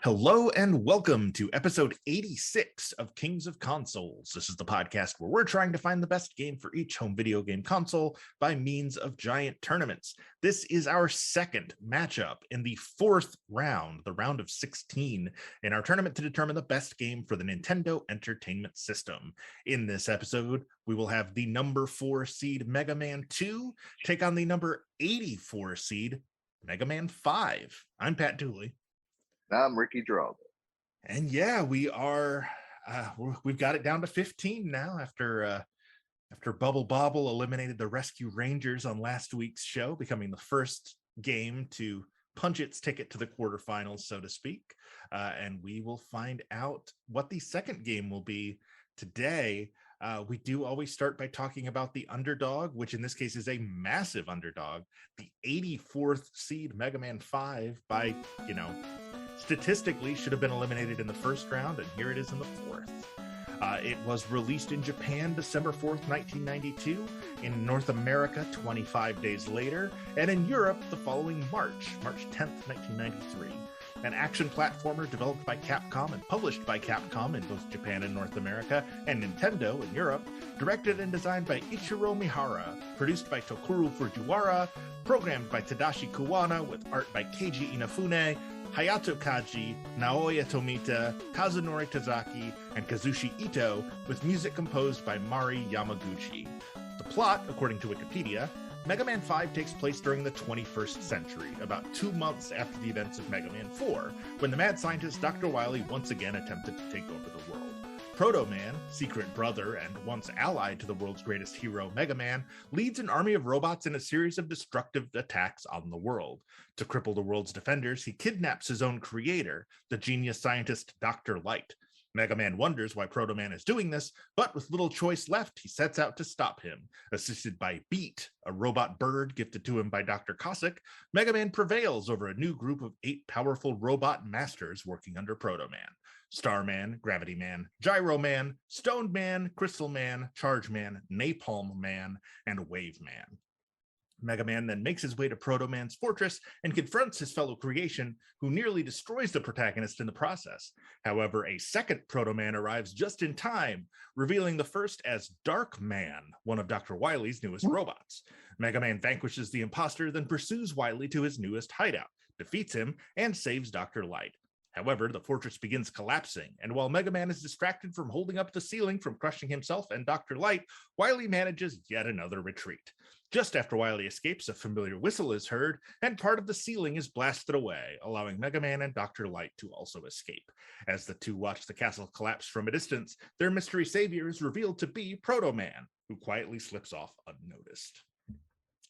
Hello and welcome to episode 86 of Kings of Consoles. This is the podcast where we're trying to find the best game for each home video game console by means of giant tournaments. This is our second matchup in the fourth round, the round of 16, in our tournament to determine the best game for the Nintendo Entertainment System. In this episode, we will have the number 4 seed Mega Man 2 take on the number 84 seed Mega Man 5. I'm Pat Dooley. I'm Ricky Geraldo. And yeah, we've got it down to 15 now after Bubble Bobble eliminated the Rescue Rangers on last week's show, becoming the first game to punch its ticket to the quarterfinals, so to speak. And we will find out what the second game will be today. We do always start by talking about the underdog, which in this case is a massive underdog, the 84th seed Mega Man 5 by, statistically should have been eliminated in the first round, and here it is in the fourth. It was released in Japan December 4th, 1992, in North America 25 days later, and in Europe the following March 10th, 1993. An action platformer developed by Capcom and published by Capcom in both Japan and North America, and Nintendo in Europe, directed and designed by Ichiro Mihara, produced by Tokuro Fujiwara, programmed by Tadashi Kuwana with art by Keiji Inafune, Hayato Kaji, Naoya Tomita, Kazunori Tazaki, and Kazushi Ito, with music composed by Mari Yamaguchi. The plot, according to Wikipedia, Mega Man 5 takes place during the 21st century, about 2 months after the events of Mega Man 4, when the mad scientist Dr. Wily once again attempted to take over the world. Proto Man, secret brother and once allied to the world's greatest hero, Mega Man, leads an army of robots in a series of destructive attacks on the world. To cripple the world's defenders, he kidnaps his own creator, the genius scientist Dr. Light. Mega Man wonders why Proto Man is doing this, but with little choice left, he sets out to stop him. Assisted by Beat, a robot bird gifted to him by Dr. Cossack, Mega Man prevails over a new group of 8 powerful robot masters working under Proto Man. Starman, Gravity Man, Gyro Man, Stone Man, Crystal Man, Charge Man, Napalm Man, and Wave Man. Mega Man then makes his way to Proto Man's fortress and confronts his fellow creation, who nearly destroys the protagonist in the process. However, a second Proto Man arrives just in time, revealing the first as Dark Man, one of Dr. Wily's newest robots. Mega Man vanquishes the imposter, then pursues Wily to his newest hideout, defeats him, and saves Dr. Light. However, the fortress begins collapsing, and while Mega Man is distracted from holding up the ceiling from crushing himself and Dr. Light, Wily manages yet another retreat. Just after Wily escapes, a familiar whistle is heard, and part of the ceiling is blasted away, allowing Mega Man and Dr. Light to also escape. As the two watch the castle collapse from a distance, their mystery savior is revealed to be Proto Man, who quietly slips off unnoticed.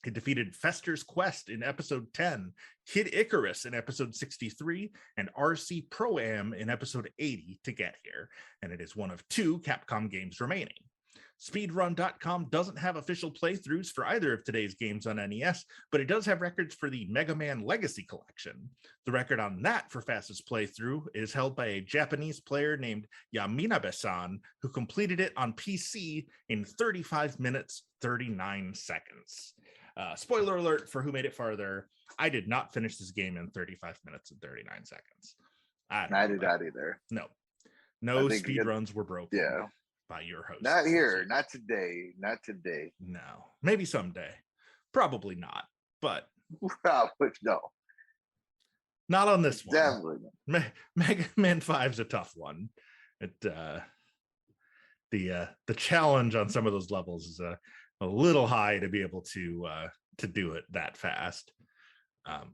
It defeated Fester's Quest in episode 10, Kid Icarus in episode 63, and RC Pro-Am in episode 80 to get here, and it is one of 2 Capcom games remaining. Speedrun.com doesn't have official playthroughs for either of today's games on NES, but it does have records for the Mega Man Legacy Collection. The record on that for fastest playthrough is held by a Japanese player named Yaminabe-san, who completed it on PC in 35 minutes, 39 seconds. Spoiler alert for who made it farther, I did not finish this game in 35 minutes and 39 seconds. I did not either. No speed runs were broken. Yeah. By your host. Not here, not today. No, maybe someday. Probably not, but no. Not on this one. Definitely. Mega Man 5's a tough one. The challenge on some of those levels is a little high to be able to do it that fast,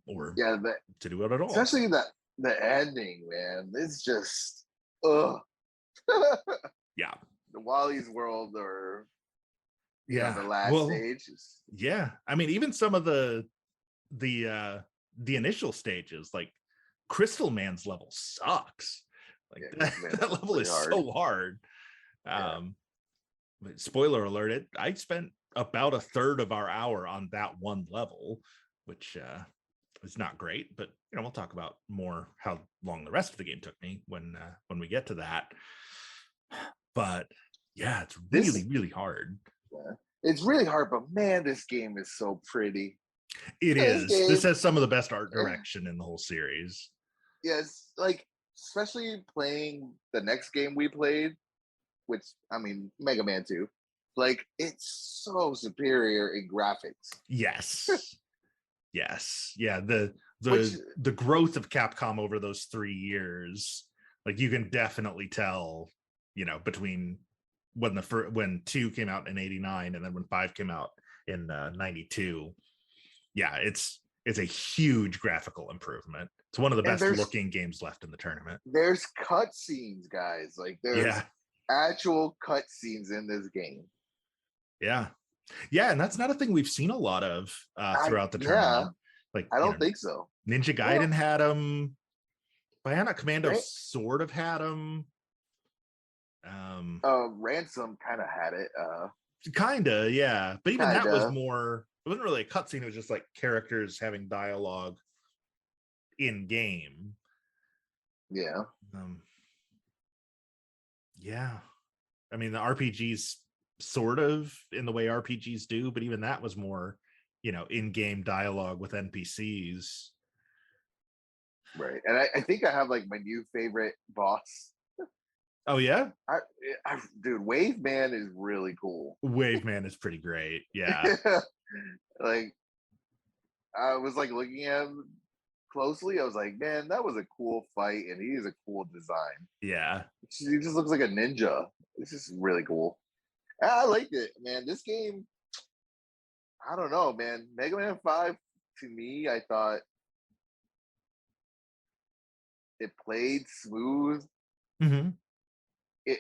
or to do it at all. Especially the ending, man. It's just yeah. The Wally's World, or the last stage. I mean, even some of the initial stages, like Crystal Man's level sucks. Like that level is so hard. spoiler alert, I spent about a third of our hour on that one level, which is not great, but we'll talk about more how long the rest of the game took me when we get to that. But yeah, it's really, really hard. Yeah, it's really hard, but man, this game is so pretty. It This is. This game, has some of the best art direction in the whole series. yes, like especially playing the next game we played, which I mean, Mega Man 2. Like it's so superior in graphics. Yes. Yes. Yeah. The Which the growth of Capcom over those 3 years, like you can definitely tell, between when when 2 came out in 89 and then when 5 came out in 92. Yeah, it's a huge graphical improvement. It's one of the and best looking games left in the tournament. there's cutscenes, guys. Like there's Yeah. actual cutscenes in this game. Yeah. Yeah, and that's not a thing we've seen a lot of throughout the tournament. Like, I don't think so. Ninja Gaiden had them. Bionic Commando Right. sort of had them. Ransom kind of had it. Kinda, yeah. But even that was Kinda. more, it wasn't really a cutscene, it was just like characters having dialogue in game. Yeah. Yeah. I mean, the RPGs sort of in the way RPGs do, but even that was more, in-game dialogue with NPCs. Right. And I think I have like my new favorite boss. Oh yeah? Dude, Wave Man is really cool. Wave Man is pretty great. Yeah. Like I was like looking at him closely. I was like, man, that was a cool fight, and he is a cool design. Yeah. He just looks like a ninja. This is really cool. I liked it, man. This game, I don't know, man. Mega Man 5, to me, I thought it played smooth. Mm-hmm.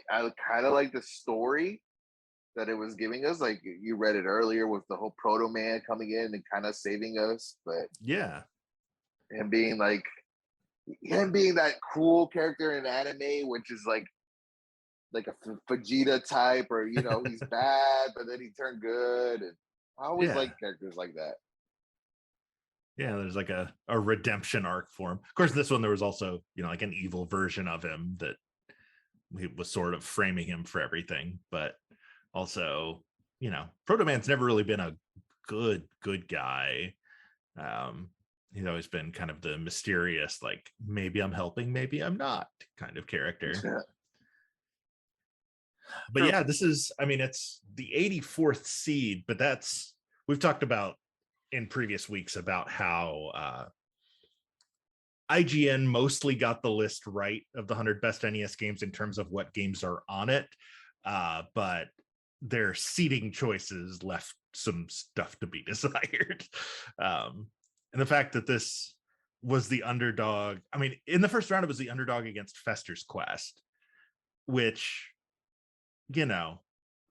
I kind of like the story that it was giving us. Like you read it earlier with the whole Proto Man coming in and kind of saving us, but yeah, him being that cool character in anime, which is like a Vegeta type, or he's bad, but then he turned good. And I always like characters like that. Yeah, there's like a redemption arc for him. Of course, this one there was also, like an evil version of him that was sort of framing him for everything. But also, Proto Man's never really been a good guy. He's always been kind of the mysterious, like maybe I'm helping, maybe I'm not kind of character. Yeah. But yeah, this is, I mean, it's the 84th seed, but we've talked about in previous weeks about how IGN mostly got the list right of the 100 best NES games in terms of what games are on it, but their seeding choices left some stuff to be desired. And the fact that this was the underdog, I mean, in the first round, it was the underdog against Fester's Quest, which,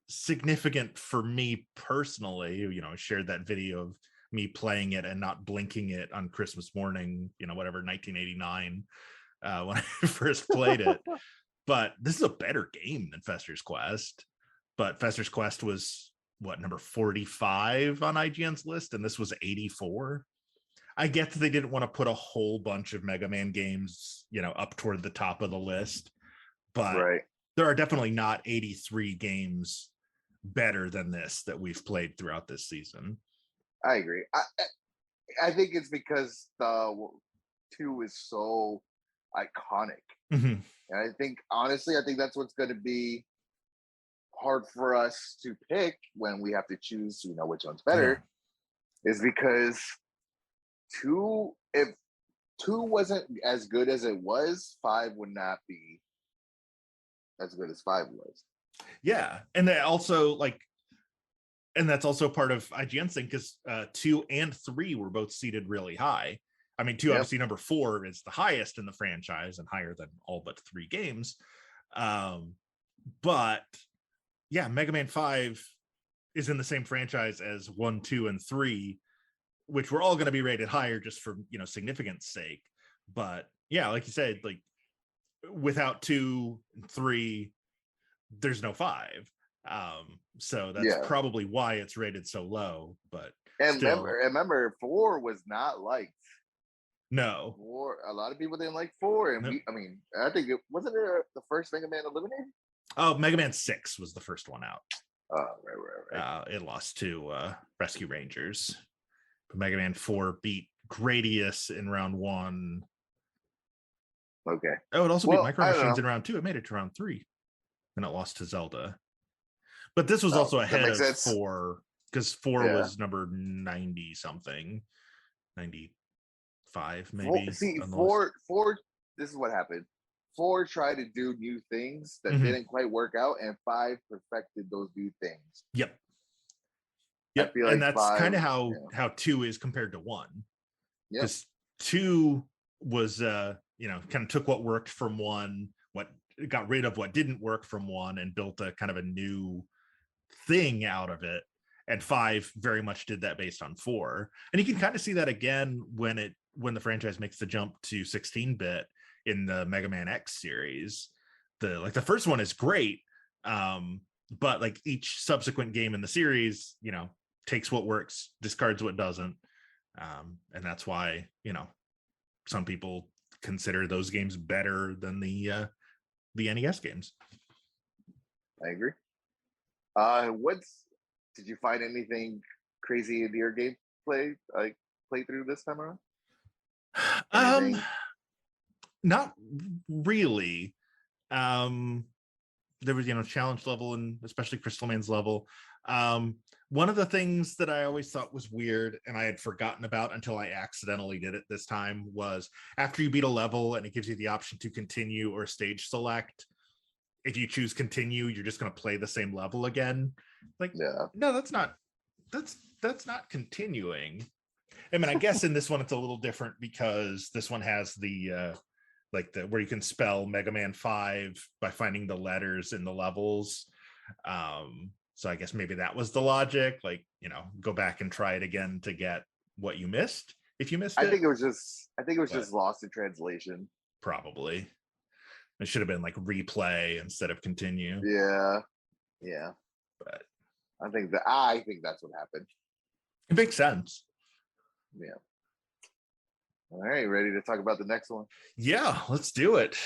significant for me personally. I shared that video of me playing it and not blinking it on Christmas morning, whatever, 1989, when I first played it. But this is a better game than Fester's Quest. But Fester's Quest was number 45 on IGN's list, and this was 84. I get that they didn't want to put a whole bunch of Mega Man games, up toward the top of the list, but right. There are definitely not 83 games better than this that we've played throughout this season. I agree. I think it's because the 2 is so iconic. Mm-hmm. And honestly, I think that's what's going to be hard for us to pick when we have to choose, which one's better, is because 2, if 2 wasn't as good as it was, 5 would not be as good as 5 was. Yeah. And they also and that's also part of IGN's thing, because 2 and 3 were both seated really high. I mean, 2, obviously number 4 is the highest in the franchise and higher than all but 3 games. But yeah, Mega Man 5 is in the same franchise as 1, 2, and 3, which were all going to be rated higher just for, significance sake. But yeah, like you said, like without 2 and 3, there's no 5. So that's Yeah. probably why it's rated so low, but And still, remember, 4 was not liked. no. 4, a lot of people didn't like 4, and Nope. I think it wasn't it the first Mega Man eliminated. Oh, Mega Man 6 was the first one out. Oh, right. It lost to Rescue Rangers. But Mega Man 4 beat Gradius in round 1. Okay. Oh, it also beat Micro I don't Machines know. in round 2. It made it to round 3. And it lost to Zelda. But this was Oh, also that ahead makes of sense. 4, because 4 Yeah. was number 90 something. 95 maybe. 4. This is what happened. 4 tried to do new things that didn't quite work out, and 5 perfected those new things. Yep. I feel like And that's 5, kind of how 2 is compared to 1. Yep. Because 2 was kind of took what worked from 1, what got rid of what didn't work from 1, and built a kind of a new thing out of it. And 5 very much did that based on 4. And you can kind of see that again when the franchise makes the jump to 16-bit in the Mega Man X series. The first one is great, but like each subsequent game in the series, takes what works, discards what doesn't. And that's why, some people consider those games better than the NES games. I agree. Did you find anything crazy in your gameplay like playthrough this time around? Anything? Not really. There was challenge level, and especially Crystal Man's level. One of the things that I always thought was weird and I had forgotten about until I accidentally did it this time was after you beat a level and it gives you the option to continue or stage select, if you choose continue, you're just going to play the same level again. Like, Yeah. no, that's not continuing. I mean, I guess in this one it's a little different because this one has the where you can spell Mega Man 5 by finding the letters in the levels. So I guess maybe that was the logic, go back and try it again to get what you missed if you missed it. I think it was just lost in translation. Probably. It should have been like replay instead of continue. Yeah. But I think that's what happened. It makes sense. Yeah. All right, ready to talk about the next one? Yeah, let's do it.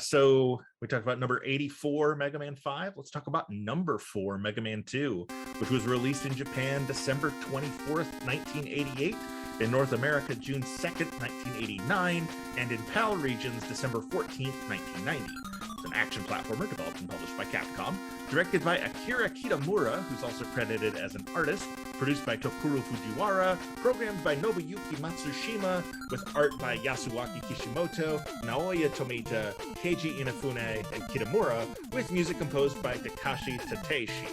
So we talked about number 84, Mega Man 5. Let's talk about number 4, Mega Man 2, which was released in Japan December 24th, 1988, in North America June 2nd, 1989, and in PAL regions December 14th, 1990. It's an action platformer developed and published by Capcom, directed by Akira Kitamura, who's also credited as an artist, produced by Tokuro Fujiwara, programmed by Nobuyuki Matsushima, with art by Yasuaki Kishimoto, Naoya Tomita, Keiji Inafune, and Kitamura, with music composed by Takashi Tateishi.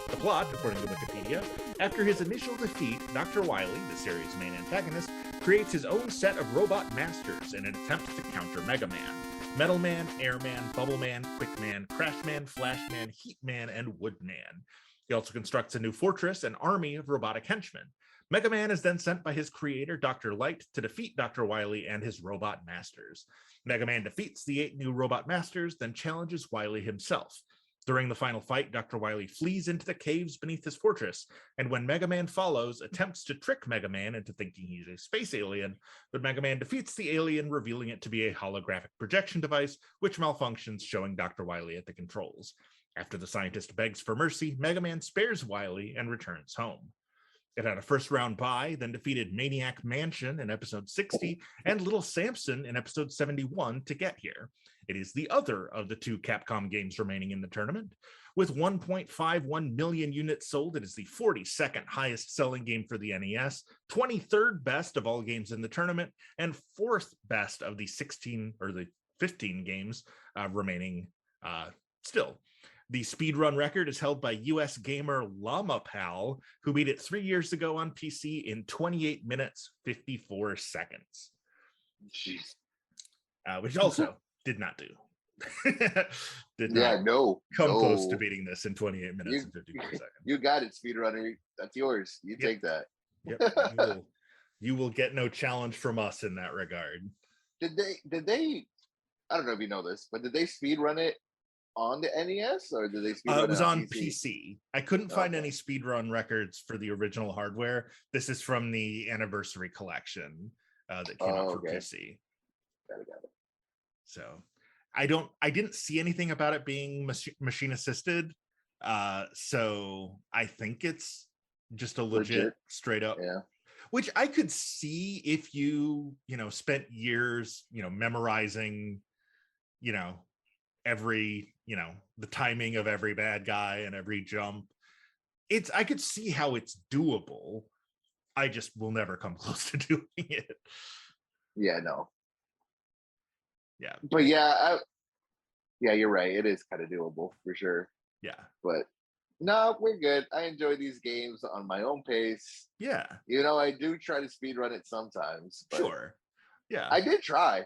The plot, according to Wikipedia, after his initial defeat, Dr. Wily, the series' main antagonist, creates his own set of robot masters in an attempt to counter Mega Man. Metal Man, Airman, Bubble Man, Quick Man, Crash Man, Flash Man, Heat Man, and Wood Man. He also constructs a new fortress and army of robotic henchmen. Mega Man is then sent by his creator, Dr. Light, to defeat Dr. Wily and his robot masters. Mega Man defeats the 8 new robot masters, then challenges Wily himself. During the final fight, Dr. Wily flees into the caves beneath his fortress, and when Mega Man follows, attempts to trick Mega Man into thinking he's a space alien, but Mega Man defeats the alien, revealing it to be a holographic projection device, which malfunctions, showing Dr. Wily at the controls. After the scientist begs for mercy, Mega Man spares Wily and returns home. It had a first-round bye, then defeated Maniac Mansion in episode 60 and Little Samson in episode 71 to get here. It is the other of the 2 Capcom games remaining in the tournament. With 1.51 million units sold, it is the 42nd highest selling game for the NES, 23rd best of all games in the tournament, and 4th best of the 15 games remaining still. The speedrun record is held by US gamer Llama Pal, who beat it 3 years ago on PC in 28 minutes, 54 seconds. Jeez. Which also did not do. Come close to beating this in 28 minutes and 54 seconds. You got it, speedrunner. That's yours. You take that. Yep. You will get no challenge from us in that regard. Did they I don't know if you know this, but did they speedrun it on the NES, or did they It speedrun it was on on PC? PC. I couldn't find Okay. any speedrun records for the original hardware. This is from the anniversary collection that came out Oh, for okay. PC. Got it. So I didn't see anything about it being machine assisted. So I think it's just a legit straight up, Yeah. which I could see if you spent years, memorizing, every, the timing of every bad guy and every jump. I could see how it's doable. I just will never come close to doing it. Yeah, no. Yeah. But yeah, you're right. It is kind of doable for sure. Yeah. But no, we're good. I enjoy these games on my own pace. Yeah. I do try to speed run it sometimes. Sure. Yeah. I did try,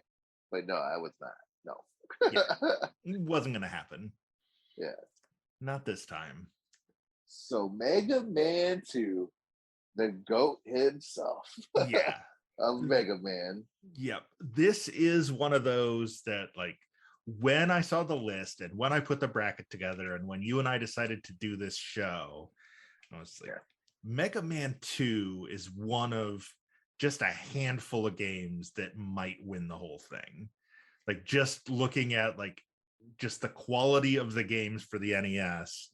but no, I was not. No. Yeah. It wasn't going to happen. Yeah. Not this time. So Mega Man 2, the GOAT himself. Yeah. Of Mega Man. Yep. This is one of those that, like, when I saw the list and when I put the bracket together and when you and I decided to do this show, I was like, Mega Man 2 is one of just a handful of games that might win the whole thing. Like, just looking at like just the quality of the games for the NES,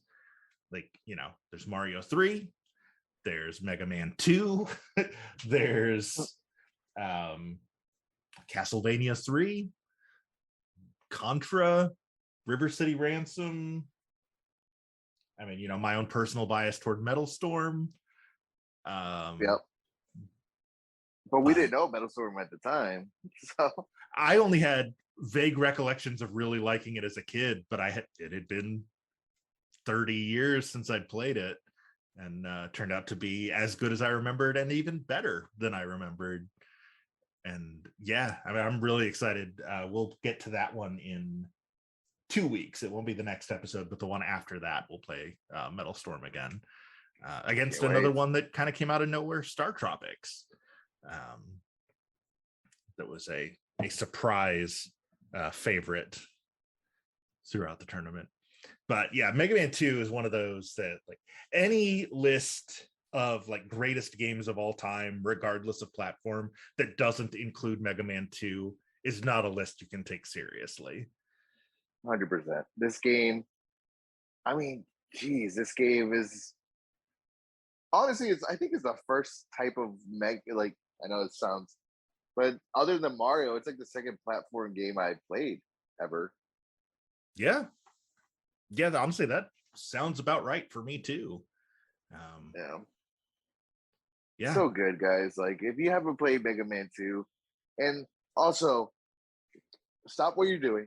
like, there's Mario 3, there's Mega Man 2, there's Castlevania 3, Contra, River City Ransom. I mean, my own personal bias toward Metal Storm. Yep. But we didn't know Metal Storm at the time. So I only had vague recollections of really liking it as a kid, but it had been 30 years since I'd played it, and turned out to be as good as I remembered and even better than I remembered. And yeah, I mean, I'm really excited. We'll get to that one in 2 weeks. It won't be the next episode, but the one after that, we'll play Metal Storm again against another one that kind of came out of nowhere, Star Tropics. That was a surprise favorite throughout the tournament. But yeah, Mega Man 2 is one of those that, like, any list of like greatest games of all time, regardless of platform, that doesn't include Mega Man 2 is not a list you can take seriously. 100%. This game, I mean, geez, this game is honestly, I think it's the first type of like, I know it sounds, but other than Mario, it's like the second platform game I played ever. Yeah, honestly, that sounds about right for me too. Yeah. So good, guys. Like, if you haven't played Mega Man 2, and also stop what you're doing,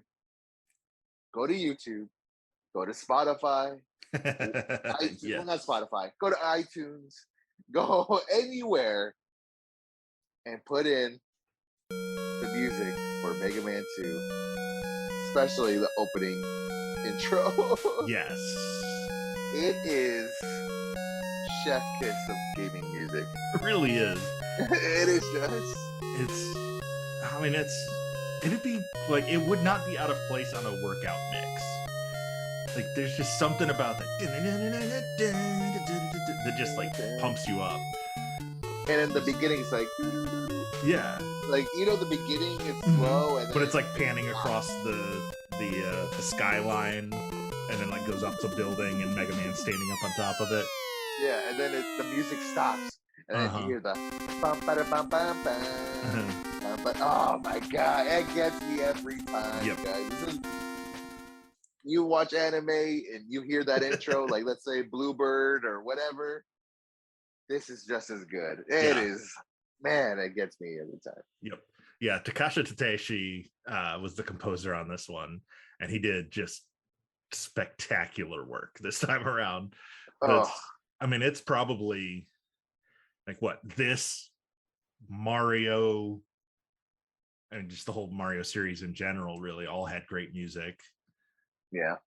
go to YouTube, go to Spotify, Yes. not Spotify, go to iTunes, go anywhere and put in the music for Mega Man 2, especially the opening intro. Yes. It is chef kiss of gaming music. It really is. It is just. It'd be like, it would not be out of place on a workout mix. Like, there's just something about that that just like pumps you up. And in the beginning, it's like, yeah, like, the beginning is slow, and but it's like panning across the skyline, and then like goes up to building, and Mega Man standing up on top of it. Yeah, and then the music stops, and then you hear the bum ba bum bum bum. But oh my god, it gets me every time, guys. You watch anime and you hear that intro, like, let's say Bluebird or whatever. This is just as good. It is, man. It gets me every time. Yep. Yeah, Takasha Tateshi was the composer on this one, and he did just spectacular work this time around. I mean, it's probably like this Mario and just the whole Mario series in general really all had great music. Yeah.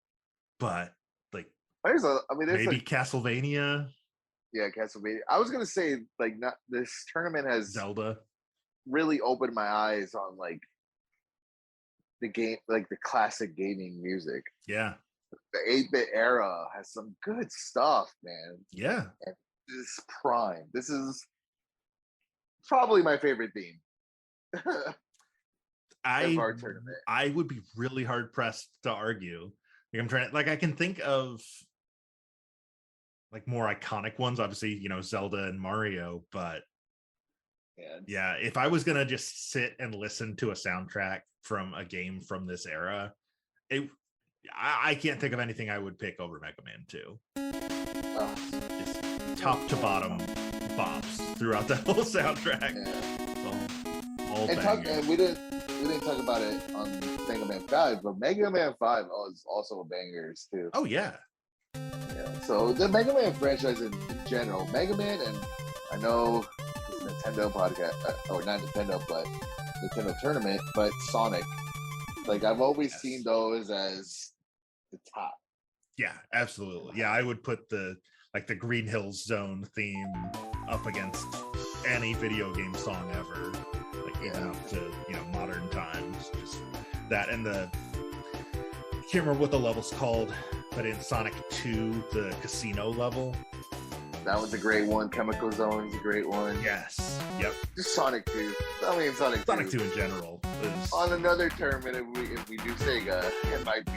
But like, maybe Castlevania. Yeah, Castlevania. I was gonna say, like, not this tournament has Zelda really opened my eyes on like the game, like the classic gaming music. Yeah. the 8-bit era has some good stuff, man. Yeah. And this is prime. This is probably my favorite theme of our tournament. I would be really hard pressed to argue. Like I'm trying to, like I can think of like more iconic ones, obviously, Zelda and Mario, but yeah, if I was gonna just sit and listen to a soundtrack from a game from this era, I can't think of anything I would pick over Mega Man 2. Just top to bottom bops throughout the whole soundtrack. All and we didn't talk about it on Mega Man 5, but Mega Man 5 is also bangers too. Oh yeah. So the Mega Man franchise in general, Mega Man, and I know Nintendo podcast, or not Nintendo, but Nintendo Tournament, but Sonic. Like I've always seen those as the top. Yeah, absolutely. Yeah, I would put the Green Hills Zone theme up against any video game song ever, like even up to modern times. Just that, and I can't remember what the level's called, but in Sonic 2, the casino level. That was a great one. Chemical Zone is a great one. Yes. Yep. Just Sonic 2. I mean, Sonic 2 in general. On another tournament, if we do Sega, it might be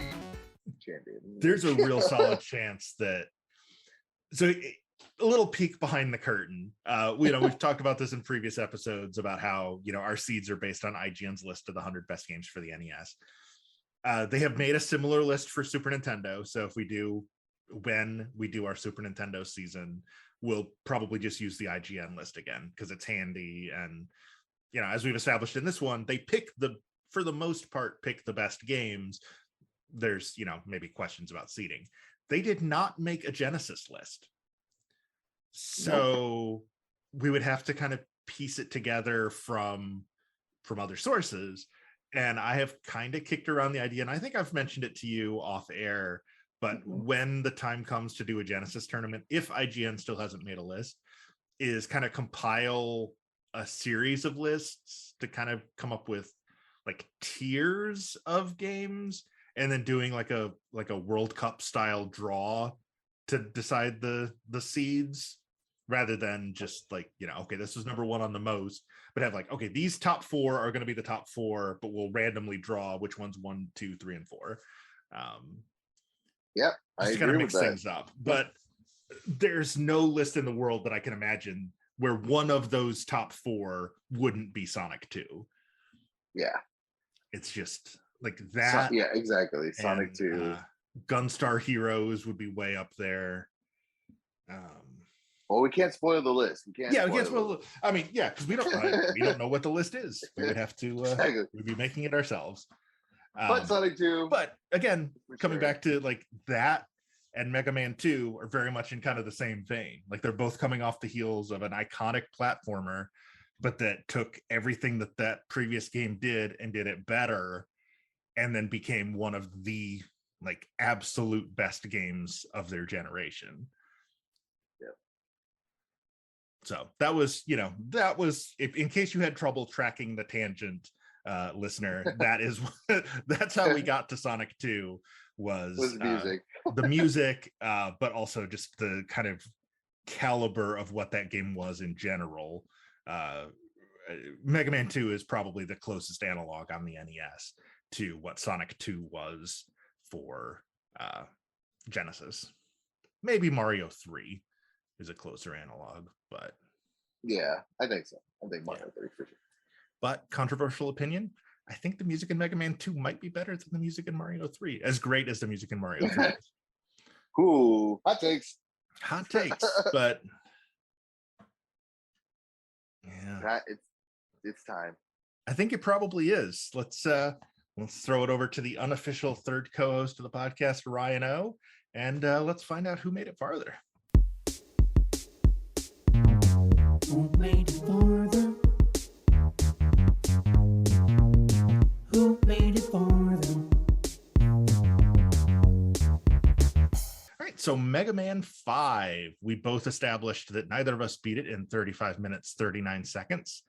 champion. There's a real solid chance that. So a little peek behind the curtain. We've talked about this in previous episodes about how our seeds are based on IGN's list of the 100 best games for the NES. They have made a similar list for Super Nintendo. So when we do our Super Nintendo season, we'll probably just use the IGN list again because it's handy. And as we've established in this one, they for the most part pick the best games. There's maybe questions about seeding. They did not make a Genesis list, so we would have to kind of piece it together from other sources. And I have kind of kicked around the idea, and I think I've mentioned it to you off air, but when the time comes to do a Genesis tournament, if IGN still hasn't made a list, is kind of compile a series of lists to kind of come up with like tiers of games, and then doing like a World Cup style draw to decide the seeds, rather than just like, okay, this was number one on the most, but have like, okay, these top 4 are going to be the top 4, but we'll randomly draw which one's 1, 2, 3, and 4. Yep, I just kind of mix things up. But there's no list in the world that I can imagine where one of those top 4 wouldn't be Sonic 2. Yeah, it's just like that. Yeah, exactly. Sonic 2. Gunstar Heroes would be way up there. Well, we can't spoil the list. We can't spoil. I mean, yeah, because we don't know what the list is. We would have to. Exactly. We'd be making it ourselves. But Sonic 2. But again, coming back to like that and Mega Man 2 are very much in kind of the same vein. Like they're both coming off the heels of an iconic platformer, but that took everything that previous game did and did it better, and then became one of the like absolute best games of their generation. Yeah. So that was, if, in case you had trouble tracking the tangent, listener, that's how we got to Sonic 2 was music. The music, but also just the kind of caliber of what that game was in general. Mega Man 2 is probably the closest analog on the NES to what Sonic 2 was for Genesis. Maybe Mario 3 is a closer analog, but yeah, I think so. I think Mario 3 for sure. But controversial opinion, I think the music in Mega Man 2 might be better than the music in Mario 3, as great as the music in Mario 3 is. Ooh, hot takes. Hot takes, but yeah, it's time. I think it probably is. Let's throw it over to the unofficial third co-host of the podcast, Ryan O, and let's find out who made it farther. Who made it farther? Who made it farther? All right, so Mega Man 5, we both established that neither of us beat it in 35 minutes, 39 seconds.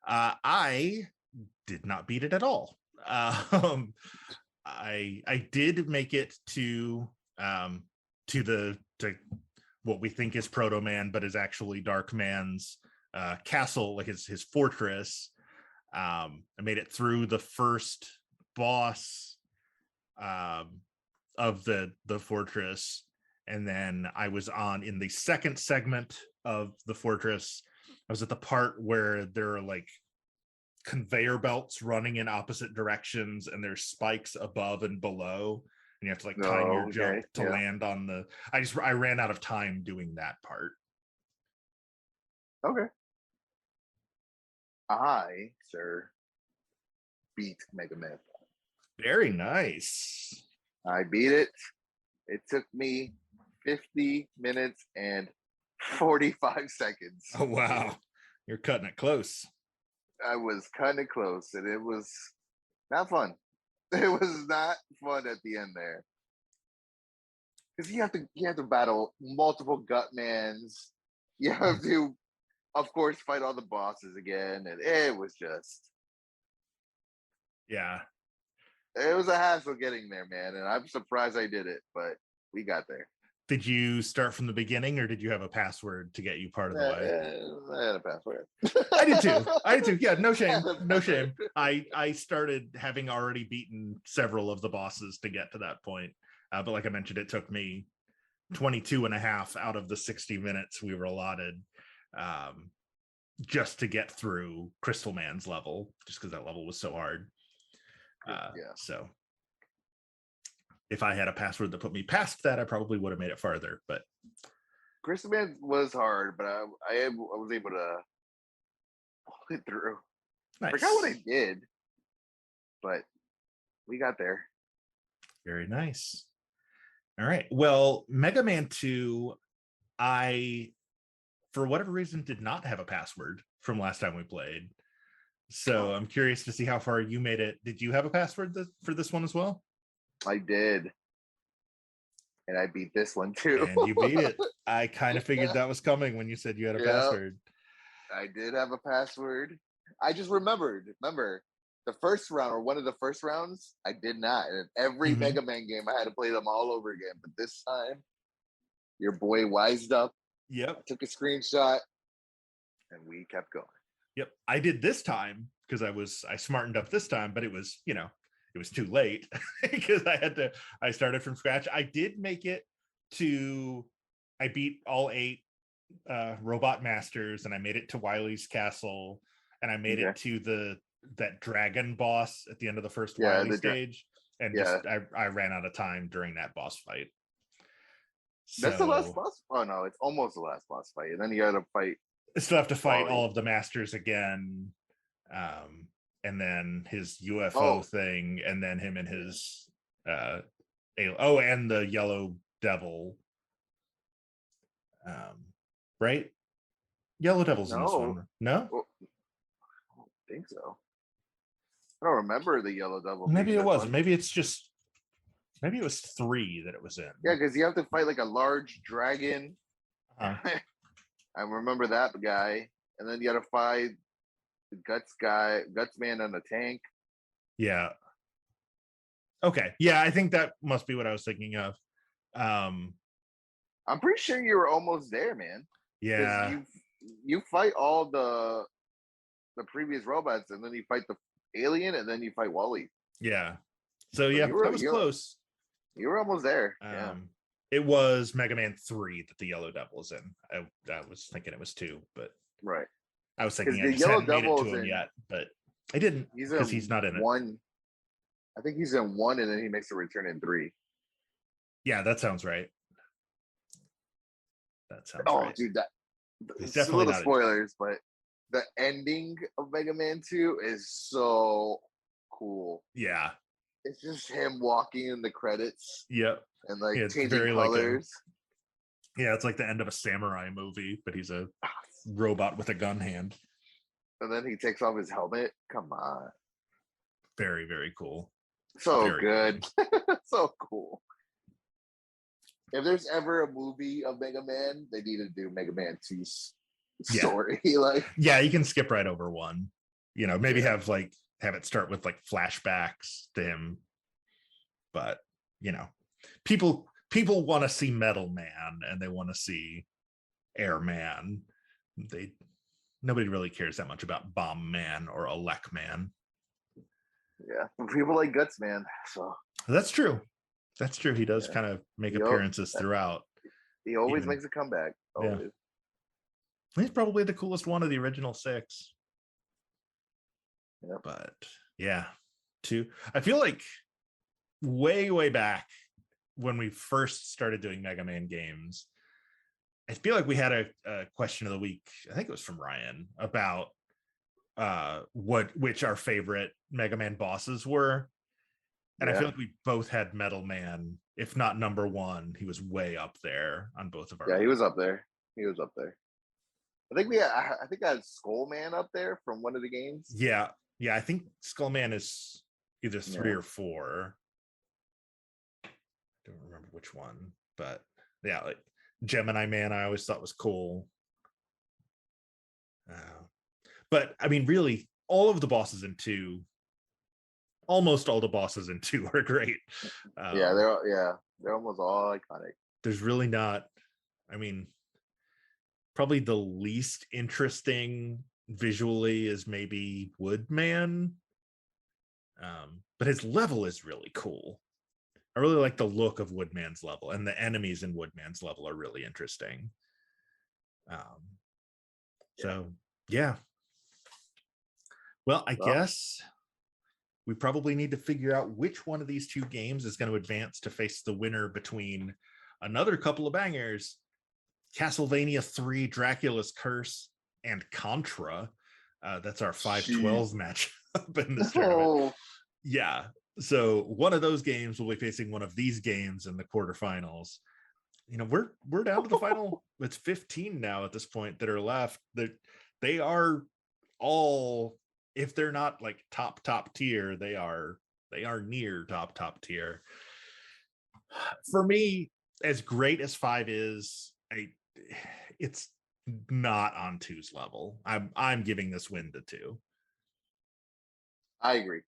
I did not beat it at all. I did make it to to what we think is Proto Man, but is actually Dark Man's castle, like his fortress. I made it through the first boss of the fortress, and then I was in the second segment of the fortress. I was at the part where there are like conveyor belts running in opposite directions, and there's spikes above and below, and you have to like time your jump to land on the. I ran out of time doing that part. Okay. I, sir, beat Mega Man. Very nice. I beat it. It took me 50 minutes and 45 seconds. Oh wow, you're cutting it close. I was cutting it close, and it was not fun. It was not fun at the end there, because you have to battle multiple Gutmans. You have to, of course, fight all the bosses again, and it was just, yeah, it was a hassle getting there, man. And I'm surprised I did it, but we got there. Did you start from the beginning, or did you have a password to get you part of the way? I had a password. I did too. Yeah, no shame. No shame. I started having already beaten several of the bosses to get to that point. But like I mentioned, it took me 22 and a half out of the 60 minutes we were allotted just to get through Crystal Man's level, just because that level was so hard. So if I had a password that put me past that, I probably would have made it farther. But Crystal Man was hard, but I was able to pull it through. nice. I forgot what I did, but we got there. Very nice. All right. Well, Mega Man 2, I, for whatever reason, did not have a password from last time we played. So I'm curious to see how far you made it. Did you have a password for this one as well? I did. And I beat this one too. And you beat it. I kind of figured that was coming when you said you had a password. I did have a password. I just remembered. Remember, the first round, or one of the first rounds, I did not. And every Mega Man game, I had to play them all over again. But this time, your boy wised up. Yep. Took a screenshot, and we kept going. Yep. I did this time because I smartened up this time, but it was, it was too late because I started from scratch. I did make it I beat all 8 robot masters, and I made it to Wily's castle, and I made it to that dragon boss at the end of the first Wily stage. And I ran out of time during that boss fight. That's the last boss. Oh no, it's almost the last boss fight. And then you gotta fight. I still have to fight all of the masters again. And then his UFO thing, and then him and his and the yellow devil. Right? Yellow Devil's in this one. No? Well, I don't think so. I don't remember the Yellow Devil. Maybe it wasn't. Maybe it was 3 that it was in. Yeah, because you have to fight like a large dragon. I remember that guy. And then you got to fight the Guts Man on the tank. Yeah. Okay. Yeah, I think that must be what I was thinking of. I'm pretty sure you were almost there, man. Yeah. You fight all the previous robots, and then you fight the alien, and then you fight Wally. Yeah. So yeah, that was close. You were almost there. It was Mega Man 3 that the Yellow Devil is in. I was thinking it was 2, but right. I was thinking I just hadn't made it to him yet, but I didn't because he's not in it. I think he's in 1, and then he makes a return in 3. Yeah, that sounds right. That sounds right. Oh, dude, it's definitely little spoilers, but the ending of Mega Man 2 is so cool. Yeah. It's just him walking in the credits. Yep. And like changing colors. It's like the end of a samurai movie, but he's a robot with a gun hand. And then he takes off his helmet. Come on. Very, very cool. So very good. Cool. So cool. If there's ever a movie of Mega Man, they need to do Mega Man 2's story. Yeah, you can skip right over 1. Maybe have it start with like flashbacks to him. But people people want to see Metal Man and they want to see Airman. Nobody really cares that much about Bomb Man or Elec Man. Yeah, people like Guts Man. So That's true. That's true. He does kind of make Yup. appearances throughout. He always Even- makes a comeback. Always. He's probably the coolest one of the original 6. Yep. But yeah, 2. I feel like way back when we first started doing Mega Man games, I feel like we had a question of the week. I think it was from Ryan about which our favorite Mega Man bosses were. And I feel like we both had Metal Man, if not number 1. He was way up there on both of our. Yeah, he was up there. He was up there. I think I had Skull Man up there from one of the games. Yeah. I think Skull Man is either 3 or 4. I don't remember which one, but yeah, like Gemini Man, I always thought was cool. But I mean, really, all of the bosses in 2. Almost all the bosses in 2 are great. They're almost all iconic. There's really not, I mean, probably the least interesting visually is maybe Woodman. But his level is really cool. I really like the look of Woodman's level, and the enemies in Woodman's level are really interesting. So yeah. Well, I guess we probably need to figure out which one of these 2 games is going to advance to face the winner between another couple of bangers, Castlevania 3 Dracula's Curse and Contra. That's our 5-12 matchup in this tournament. Yeah. So one of those games will be facing one of these games in the quarterfinals. You know, we're down to the final. It's 15 now at this point that are left. They are all, if they're not like top tier, they are near top tier. For me, as great as 5 is, it's not on 2's level. I'm giving this win to 2. I agree.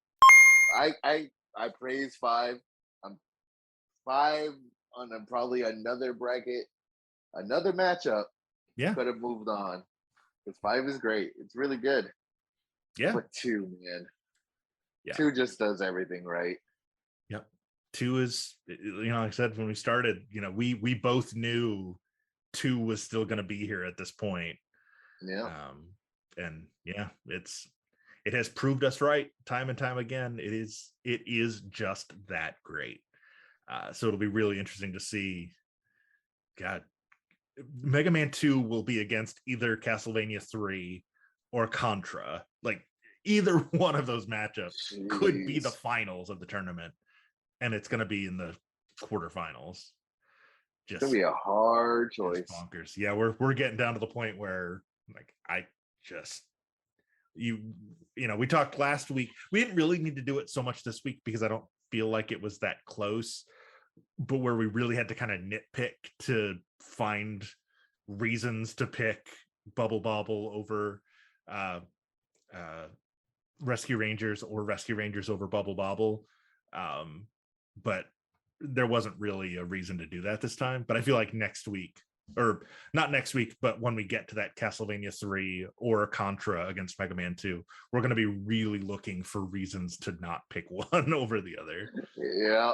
I praise 5. 5 on probably another bracket, another matchup. Yeah, could have moved on because 5 is great. It's really good. Yeah, but 2, man, yeah, 2 just does everything right. Yep. 2 is, like I said when we started, we both knew 2 was still going to be here at this point. Yeah. And yeah, it has proved us right time and time again. It is just that great. So it'll be really interesting to see. God, Mega Man 2 will be against either Castlevania 3 or Contra. Like either one of those matchups could be the finals of the tournament, and it's going to be in the quarterfinals. It's gonna be a hard choice. Bonkers. Yeah, we're getting down to the point where like we talked last week. We didn't really need to do it so much this week because I don't feel like it was that close, but where we really had to kind of nitpick to find reasons to pick Bubble Bobble over Rescue Rangers or Rescue Rangers over Bubble Bobble. But there wasn't really a reason to do that this time. But I feel like next week, or not next week, but when we get to that Castlevania 3 or Contra against Mega Man 2, we're going to be really looking for reasons to not pick one over the other. Yeah,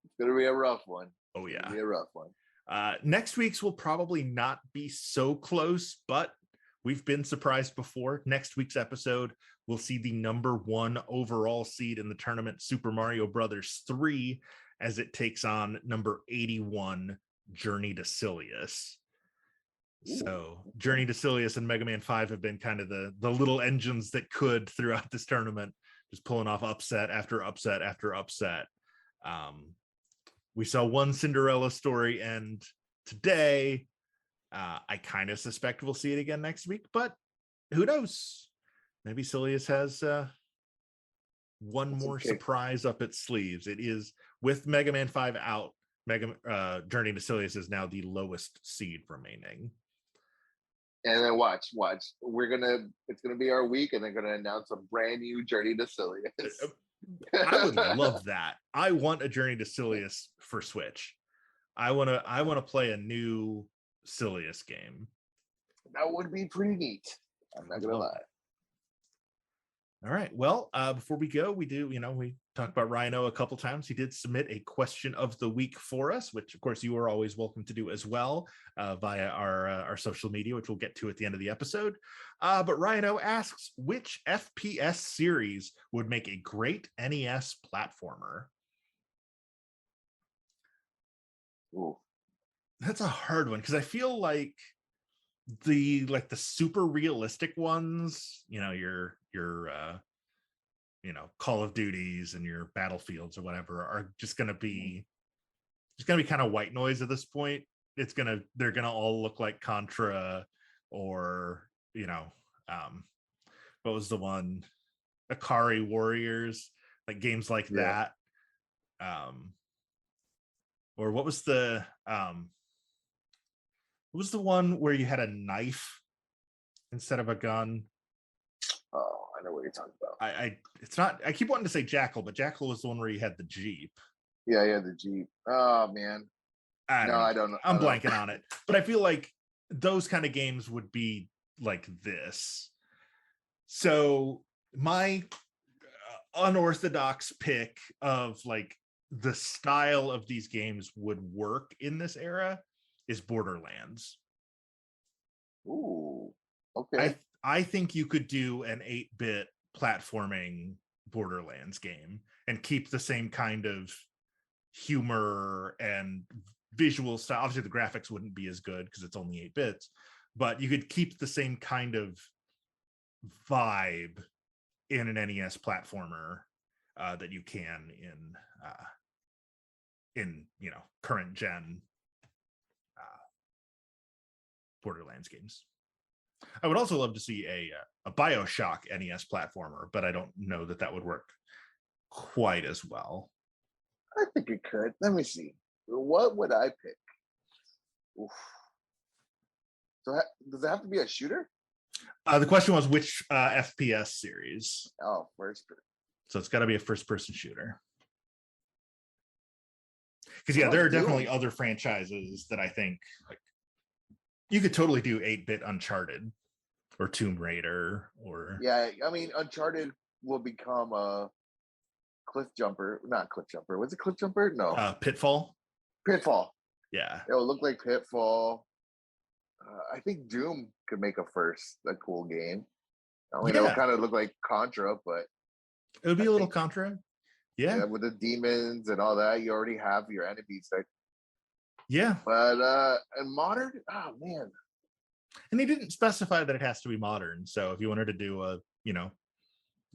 it's going to be a rough one. Oh, yeah. It's gonna be a rough one. Next week's will probably not be so close, but we've been surprised before. Next week's episode, we'll see the number 1 overall seed in the tournament, Super Mario Brothers 3, as it takes on number 81, Journey to Silius. So Journey to Silius and Mega Man 5 have been kind of the little engines that could throughout this tournament, just pulling off upset after upset after upset. We saw one Cinderella story end today. I kind of suspect we'll see it again next week, but who knows? Maybe Silius has one more surprise up its sleeves. It is, with Mega Man 5 out, Journey to Silius is now the lowest seed remaining. And then watch. It's gonna be our week, and they're gonna announce a brand new Journey to Silius. I would love that. I want a Journey to Silius for Switch. I want to play a new Silius game. That would be pretty neat. I'm not gonna lie. All right. Well, before we go, we talked about Rhino a couple times. He did submit a question of the week for us, which of course you are always welcome to do as well via our social media, which we'll get to at the end of the episode. But Rhino asks, which FPS series would make a great NES platformer? Ooh. That's a hard one because I feel like the super realistic ones, your Call of Duties and your Battlefields or whatever are just gonna be kind of white noise at this point. They're gonna all look like Contra or what was the one, Akari Warriors, like games like that. Or what was the one where you had a knife instead of a gun? Oh, I know what you're talking about. It's not. I keep wanting to say Jackal, but Jackal was the one where you had the Jeep. Yeah, the Jeep. Oh man. I don't know. I'm blanking on on it, but I feel like those kind of games would be like this. So my unorthodox pick of like the style of these games would work in this era is Borderlands. Ooh, okay. I think you could do an 8-bit platforming Borderlands game and keep the same kind of humor and visual style. Obviously, the graphics wouldn't be as good because it's only 8 bits, but you could keep the same kind of vibe in an NES platformer that you can in current gen Borderlands games. I would also love to see a BioShock NES platformer, but I don't know that would work quite as well. I think it could. Let me see. What would I pick? Oof. So does it have to be a shooter? The question was which FPS series. Oh, first person. So it's got to be a first-person shooter. Because there are definitely other franchises that I think like you could totally do 8-bit Uncharted or Tomb Raider or I mean Uncharted will become a cliff jumper, not cliff jumper. Was it cliff jumper? No, Pitfall. Yeah, it will look like Pitfall. I think Doom could make a cool game. I mean, it'll kind of look like Contra, but it would be a little Contra. Yeah, with the demons and all that, you already have your enemies. Yeah, but and modern, oh man. And they didn't specify that it has to be modern. So if you wanted to do a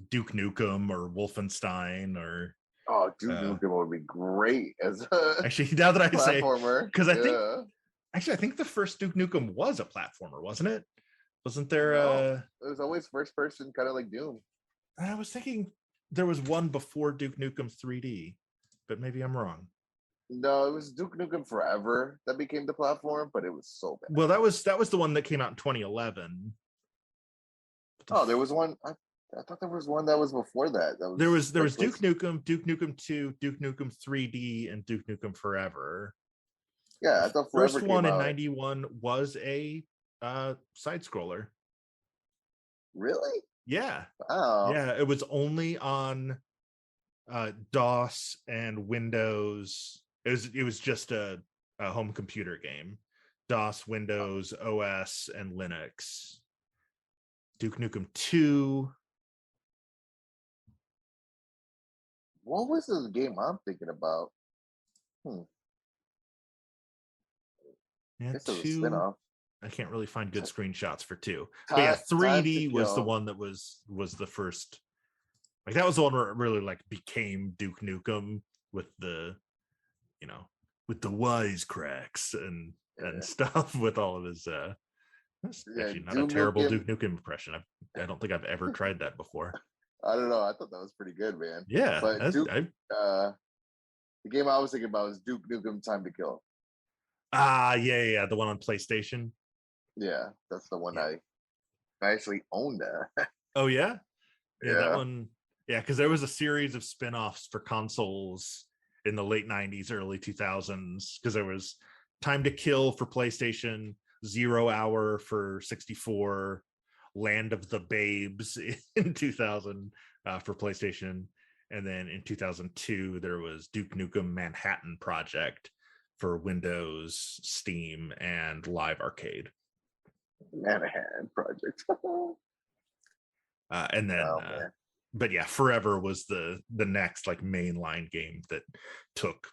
Duke Nukem or Wolfenstein or Duke Nukem would be great as actually now that I say, because I think the first Duke Nukem was a platformer, wasn't it? Wasn't there it was always first person, kind of like Doom. I was thinking there was one before Duke Nukem 3D, but maybe I'm wrong. No, it was Duke Nukem Forever that became the platform, but it was so bad. Well, that was the one that came out in 2011. There was one. I thought there was one that was before that. There was Duke Nukem, Duke Nukem 2, Duke Nukem 3D, and Duke Nukem Forever. Yeah, I thought Forever. First one in 91 was a side scroller. Really? Yeah. Wow. Yeah, it was only on DOS and Windows. It was just a home computer game. DOS, Windows, OS, and Linux. Duke Nukem 2. What was the game I'm thinking about? Yeah, I guess it was a 2. spin-off. I can't really find good screenshots for 2. But yeah, 3D was the one that was the first. Like that was the one where it really like became Duke Nukem with the, with the wisecracks and stuff with all of his. That's actually not a terrible Duke Nukem impression. I don't think I've ever tried that before. I don't know. I thought that was pretty good, man. Yeah, but Duke, the game I was thinking about was Duke Nukem Time to Kill. Yeah, the one on PlayStation. Yeah, that's the one I actually owned that. Oh yeah, that one. Yeah, because there was a series of spin-offs for consoles in the late 90s, early 2000s, because there was Time to Kill for PlayStation, 0 Hour for 64, Land of the Babes in 2000 for PlayStation. And then in 2002, there was Duke Nukem Manhattan Project for Windows, Steam, and Live Arcade. Manhattan Project. And then, but yeah, Forever was the next like mainline game that took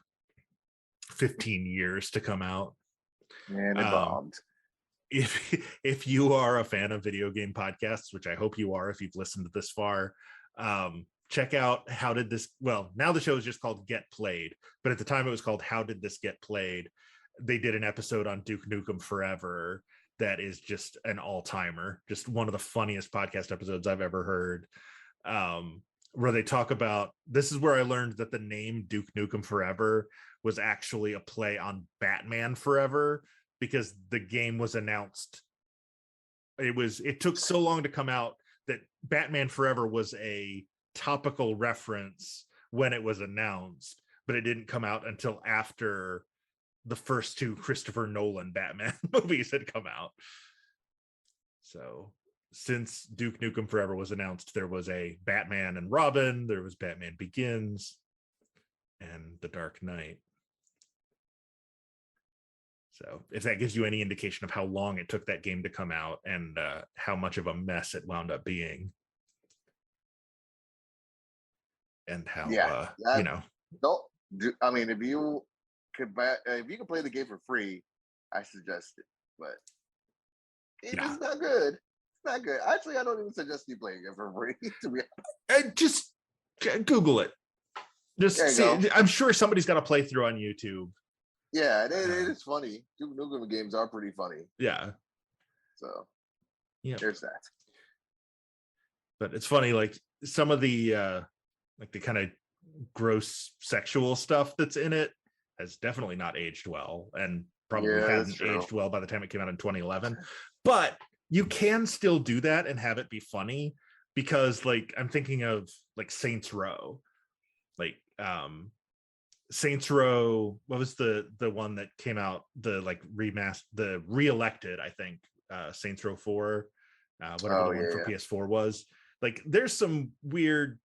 15 years to come out. And it bombed. If you are a fan of video game podcasts, which I hope you are if you've listened this far, check out How Did This, well, now the show is just called Get Played, but at the time it was called How Did This Get Played. They did an episode on Duke Nukem Forever that is just an all-timer, just one of the funniest podcast episodes I've ever heard, where they talk about, this is where I learned that the name Duke Nukem Forever was actually a play on Batman Forever, because the game was announced, it took so long to come out that Batman Forever was a topical reference when it was announced, but it didn't come out until after the first two Christopher Nolan Batman movies had come out. So since Duke Nukem Forever was announced, there was a Batman and Robin, there was Batman Begins, and The Dark Knight. So if that gives you any indication of how long it took that game to come out and how much of a mess it wound up being, and how I mean, if you could play the game for free, I suggest it, but it's not good. It's not good. Actually, I don't even suggest you playing it for free. To be honest. Just Google it. Just see. I'm sure somebody's got a playthrough on YouTube. Yeah, it is funny. Duke Nukem games are pretty funny. Yeah. So there's that. But it's funny, like some of the kind of gross sexual stuff that's in it has definitely not aged well, and probably hadn't aged well by the time it came out in 2011. But you can still do that and have it be funny, because like I'm thinking of like Saints Row, like Saints Row, what was the one that came out, the like the re-elected, I think, Saints Row 4, whatever the one for PS4 was. Like there's some weird,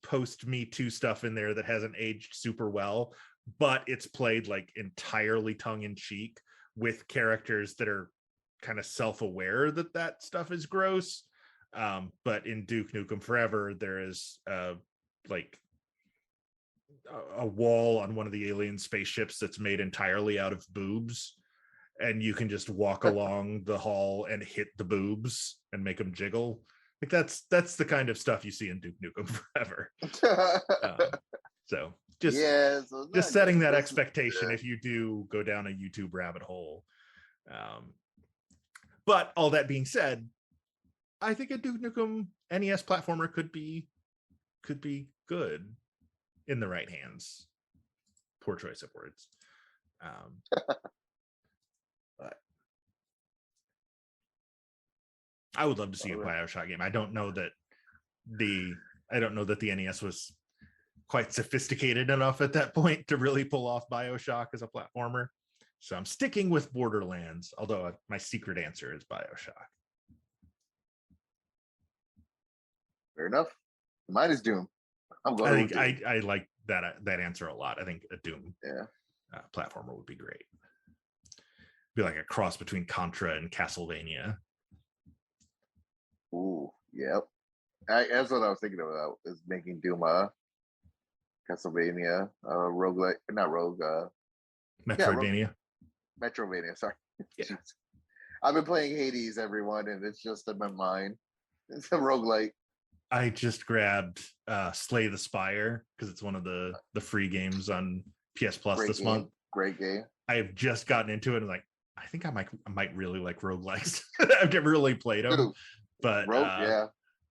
post Me Too stuff in there that hasn't aged super well, but it's played like entirely tongue-in-cheek with characters that are kind of self-aware that stuff is gross. But in Duke Nukem Forever, there is like a wall on one of the alien spaceships that's made entirely out of boobs, and you can just walk along the hall and hit the boobs and make them jiggle. Like that's the kind of stuff you see in Duke Nukem Forever. So just setting that expectation if you do go down a YouTube rabbit hole. But all that being said, I think a Duke Nukem NES platformer could be good in the right hands. Poor choice of words. But I would love to see a BioShock game. I don't know that the NES was quite sophisticated enough at that point to really pull off BioShock as a platformer. So I'm sticking with Borderlands, although my secret answer is BioShock. Fair enough. Mine is Doom. I like that answer a lot. I think a Doom platformer would be great. Be like a cross between Contra and Castlevania. Ooh, yep. That's what I was thinking about, is making Doom Castlevania, roguelike, not rogue, Metroidvania. Metrovania, sorry. Yeah. I've been playing Hades, everyone, and it's just in my mind. It's a roguelike. I just grabbed Slay the Spire because it's one of the free games on PS Plus this month. Great game. I have just gotten into it and like, I think I might really like roguelikes. I've never really played them, but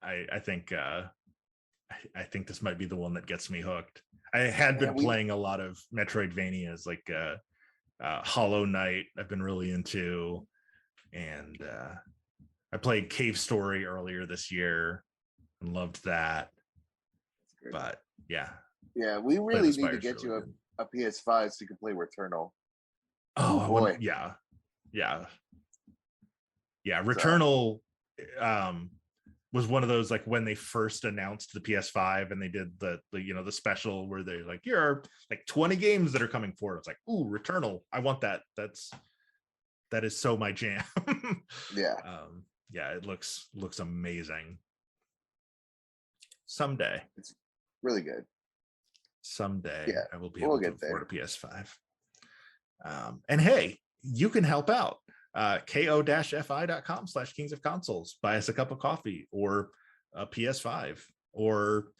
I think this might be the one that gets me hooked. I had been playing a lot of Metroidvanias, like Hollow Knight I've been really into, and I played Cave Story earlier this year and loved that. But yeah, Yeah, we Slay the really need to Spire's get really you good. a PS5 so you can play Returnal. Oh, boy. Yeah. Yeah. So, Returnal was one of those, like, when they first announced the PS5 and they did the the special where they're like, here are like 20 games that are coming forward. It's like, ooh, Returnal. I want that. That is so my jam. yeah, Yeah, it looks amazing. Someday really good. Yeah, I will be we'll able to get there. afford a PS5. And hey, you can help out. ko-fi.com/kings of consoles. Buy us a cup of coffee or a PS5, or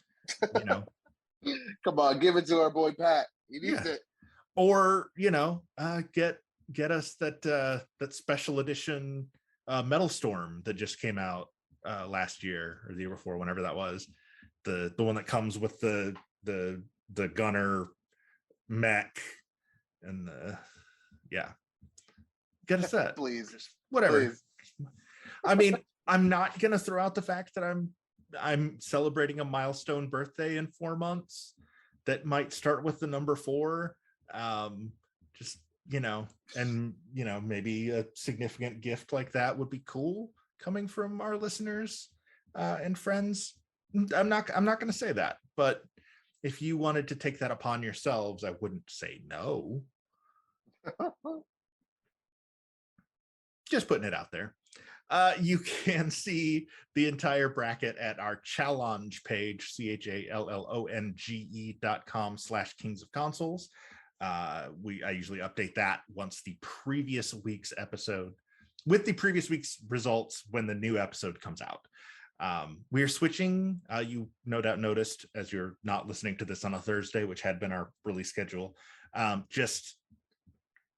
Come on, give it to our boy Pat. He needs Yeah. it. or get us that special edition Metal Storm that just came out last year or the year before, whenever that was, the one that comes with the gunner mech and get us that. Please, Whatever. please. I mean, I'm not gonna throw out the fact that I'm celebrating a milestone birthday in 4 months that might start with the number 4. Just and maybe a significant gift like that would be cool coming from our listeners and friends. I'm not gonna say that, but if you wanted to take that upon yourselves, I wouldn't say no. Just putting it out there. You can see the entire bracket at our challenge page, challonge.com/kings of consoles. I usually update that once the previous week's episode, with the previous week's results when the new episode comes out. We're switching, you no doubt noticed as you're not listening to this on a Thursday, which had been our release schedule, just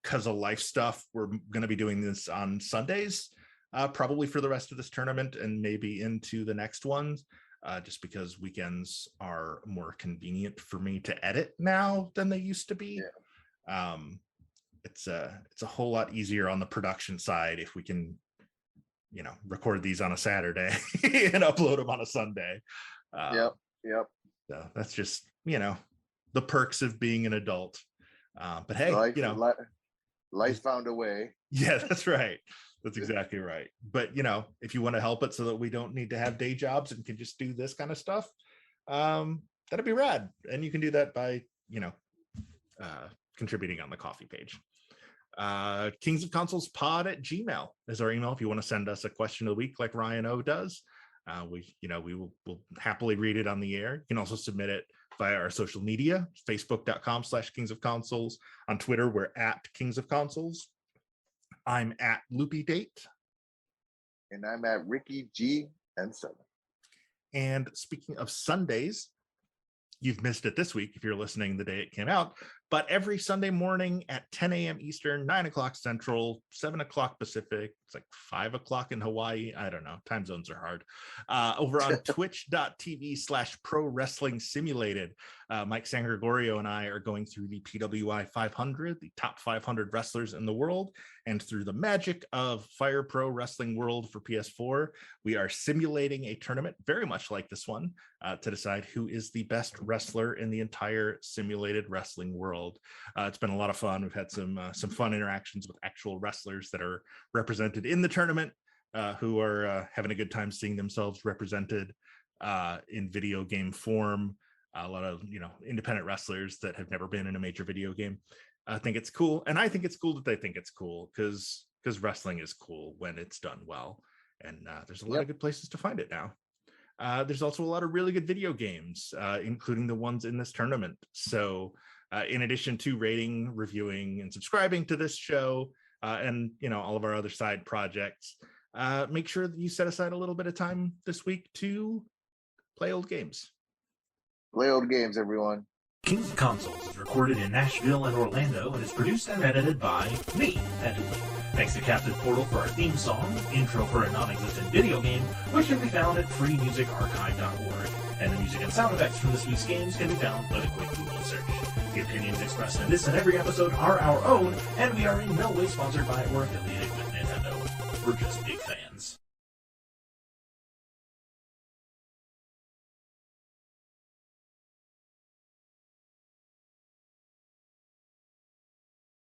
because of life stuff, we're going to be doing this on Sundays, probably for the rest of this tournament and maybe into the next ones, just because weekends are more convenient for me to edit now than they used to be. Yeah. It's a whole lot easier on the production side if we can, record these on a Saturday and upload them on a Sunday. Yep. So that's just, the perks of being an adult. But hey, life found a way. Yeah, that's right. That's exactly right. But if you want to help it so that we don't need to have day jobs and can just do this kind of stuff, that'd be rad. And you can do that by contributing on the coffee page. Kings of Consoles pod at Gmail is our email if you want to send us a question of the week like Ryan O does. We will happily read it on the air. You can also submit it via our social media, facebook.com/Kings of Consoles. On Twitter, we're at Kings of Consoles. I'm at Loopy Date. And I'm at Ricky G and 7. And speaking of Sundays, you've missed it this week if you're listening the day it came out, but every Sunday morning at 10 a.m. Eastern, 9 o'clock Central, 7 o'clock Pacific, it's like 5 o'clock in Hawaii. I don't know. Time zones are hard. Over on twitch.tv/pro wrestling simulated, Mike San Gregorio and I are going through the PWI 500, the top 500 wrestlers in the world. And through the magic of Fire Pro Wrestling World for PS4, we are simulating a tournament very much like this one to decide who is the best wrestler in the entire simulated wrestling world. It's been a lot of fun. We've had some fun interactions with actual wrestlers that are represented in the tournament, who are having a good time seeing themselves represented in video game form. A lot of independent wrestlers that have never been in a major video game. I think it's cool, and I think it's cool that they think it's cool because wrestling is cool when it's done well, and there's a lot of good places to find it now. There's also a lot of really good video games, including the ones in this tournament. So in addition to rating, reviewing, and subscribing to this show, and all of our other side projects, make sure that you set aside a little bit of time this week to play old games. Play old games, everyone. Kings of Consoles is recorded in Nashville and Orlando and is produced and edited by me, Edwin. Thanks to Captain Portal for our theme song, intro for a non-existent video game, which can be found at freemusicarchive.org. And the music and sound effects from this week's games can be found with a quick Google search. The opinions expressed in this and every episode are our own, and we are in no way sponsored by or affiliated with Nintendo. We're just big fans.